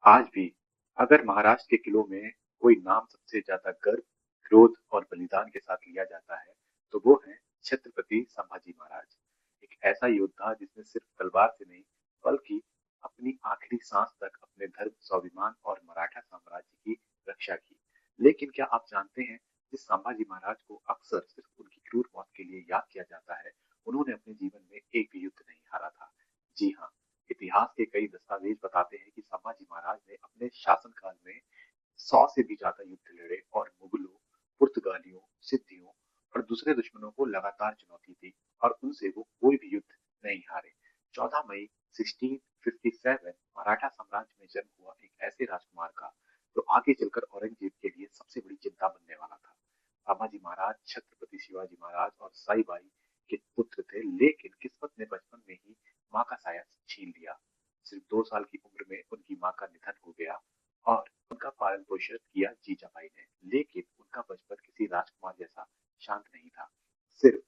आज भी अगर महाराष्ट्र के किलों में कोई नाम सबसे ज्यादा गर्व, क्रोध और बलिदान के साथ लिया जाता है, तो वो है छत्रपति संभाजी महाराज। एक ऐसा योद्धा जिसने सिर्फ तलवार से नहीं, बल्कि अपनी आखिरी सांस तक अपने धर्म, स्वाभिमान और मराठा साम्राज्य की रक्षा की। लेकिन क्या आप जानते हैं, जिस संभाजी महाराज को अक्सर सिर्फ उनकी क्रूर मौत के लिए याद किया जाता है, उन्होंने अपने जीवन में एक भी युद्ध नहीं हारा था। जी हाँ, इतिहास के कई दस्तावेज बताते हैं कि संभाजी महाराज ने अपने शासनकाल में 100 से भी ज्यादा युद्ध लड़े और मुगलों, पुर्तगालियों, सिद्धियों और दूसरे दुश्मनों को लगातार चुनौती दी और उनसे वो कोई भी युद्ध नहीं हारे। 14 मई 1657 मराठा साम्राज्य में जन्म हुआ एक ऐसे राजकुमार का जो आगे चलकर औरंगजेब के लिए सबसे बड़ी चिंता बनने वाला था। संभाजी महाराज छत्रपति शिवाजी महाराज और साईबाई के पुत्र थे, लेकिन किस्मत ने बचपन में ही माँ का साया छीन लिया। सिर्फ 2 साल की उम्र में उनकी माँ का निधन हो गया और उनका पालन पोषण किया जीजाबाई ने। लेकिन उनका बचपन किसी राजकुमार जैसा शांत नहीं था। सिर्फ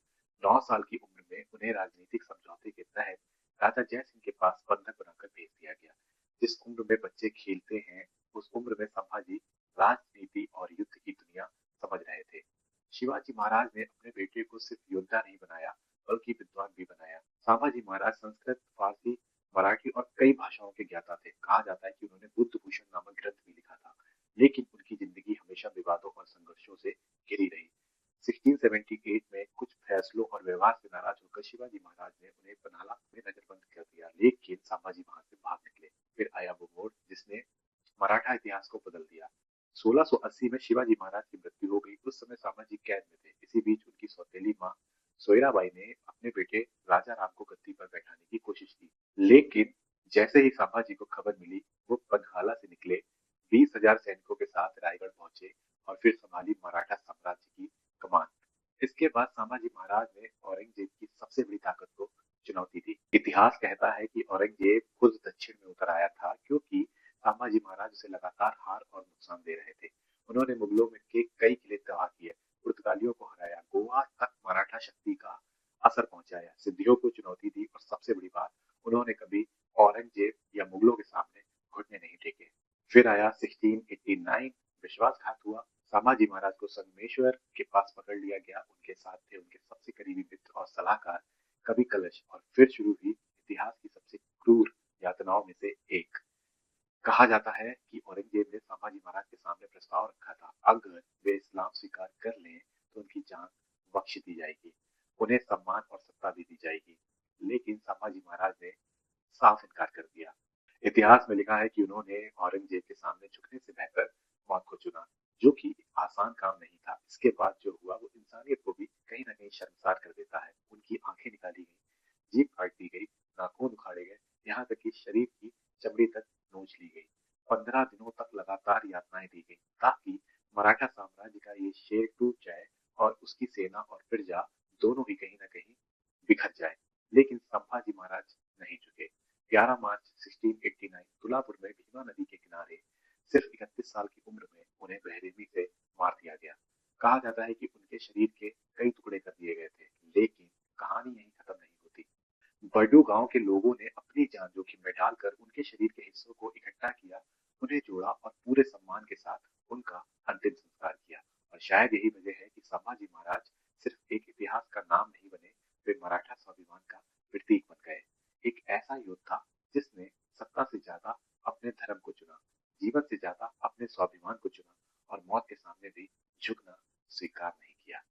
9 साल की उम्र में उन्हें राजनीतिक समझौते के तहत राजा जय सिंह के पास बंधक बनाकर भेज दिया गया। जिस उम्र में बच्चे खेलते हैं, उस उम्र में संभाजी राजनीति और युद्ध की दुनिया समझ रहे थे। शिवाजी महाराज ने अपने बेटे को सिर्फ योद्धा नहीं बनाया, बल्कि विद्वान भी बनाया। संभाजी महाराज संस्कृत, फारसी, मराठी और कई भाषाओं के ज्ञाता थे। कहा जाता है कि उन्होंने बुद्ध भूषण नामक ग्रंथ भी लिखा था। लेकिन उनकी जिंदगी हमेशा विवादों और संघर्षों से घिरी रही। 1678 में कुछ फैसलों और व्यवहार से नाराज होकर शिवाजी महाराज ने उन्हें पन्हाला में नजरबंद कर दिया, लेकिन संभाजी वहां से भाग निकले। फिर आया वो मोड़ जिसने मराठा इतिहास को बदल दिया। 1680 में शिवाजी महाराज की मृत्यु हो गई। उस समय संभाजी कैद में थे। इसी बीच उनकी सौतेली माँ सोयराबाई ने अपने बेटे राजा राम को गद्दी पर बैठाने की कोशिश की, लेकिन जैसे ही संभाजी को खबर मिली, वो पन्हाला से निकले, 20,000 सैनिकों के साथ रायगढ़ पहुंचे और फिर संभाली मराठा साम्राज्य की कमान। इसके बाद संभाजी महाराज ने औरंगजेब की सबसे बड़ी ताकत को चुनौती दी। इतिहास कहता है कि औरंगजेब खुद दक्षिण में उतर आया था, क्योंकि संभाजी महाराज उसे लगातार हार और नुकसान दे रहे थे। उन्होंने मुगलों में के कई किले तबाह किए, पुर्तगालियों को हराया, गोवा तक मराठा शक्ति का असर पहुंचाया, सिद्धियों को चुनौती दी और सबसे बड़ी बात, उन्होंने कभी औरंगजेब या मुगलों के सामने घुटने नहीं टेके। फिर आया 1689, विश्वासघात हुआ। संभाजी महाराज को संगमेश्वर के पास पकड़ लिया गया। उनके साथ थे उनके सबसे करीबी मित्र और सलाहकार कवि कलश, और फिर शुरू हुई इतिहास की सबसे क्रूर यातनाओं में से एक। कहा जाता है कि औरंगजेब ने संभाजी महाराज के सामने प्रस्ताव रखा था, अगर वे इस्लाम स्वीकार कर लें तो उनकी जान बख्श दी जाएगी, उन्हें सम्मान और सत्ता भी दी जाएगी। लेकिन संभाजी महाराज ने साफ इनकार कर दिया। इतिहास में लिखा है कि उन्होंने औरंगजेब के सामने झुकने से बेहतर मौत को चुना, जो कि आसान काम नहीं था। इसके बाद जो हुआ वो इंसानियत को भी कहीं ना कहीं शर्मसार कर देता है। उनकी आंखें निकाली गई, जीभ काट दी गई, नाखून उखाड़े गए, यहाँ तक कि शरीर की चमड़ी तक नोच ली गई। 15 दिनों तक लगातार यातनाएं दी गई, ताकि मराठा साम्राज्य का ये शेर टूट जाए और उसकी सेना और प्रजा दोनों ही कहीं ना कहीं बिखर जाए। लेकिन संभाजी महाराज नहीं झुके। 11 मार्च 1689 तुलापुर में भीमा नदी के किनारे सिर्फ 31 साल की उम्र में उन्हें बहरेमी से मार दिया गया। कहा जाता है कि उनके शरीर के कई टुकड़े कर दिए गए थे, लेकिन कहानी यहीं खत्म नहीं होती। बरडू गांव के लोगों ने अपनी जान जोखिम में डालकर उनके शरीर के हिस्सों को इकट्ठा किया, उन्हें जोड़ा और पूरे सम्मान के साथ उनका अंतिम संस्कार किया। और शायद यही वजह है कि संभाजी महाराज सिर्फ एक इतिहास का नाम नहीं बने, वे मराठा स्वाभिमान का प्रतीक बन गए। एक ऐसा योद्धा जिसने सत्ता से ज्यादा अपने धर्म को चुना, जीवन से ज्यादा अपने स्वाभिमान को चुना और मौत के सामने भी झुकना स्वीकार नहीं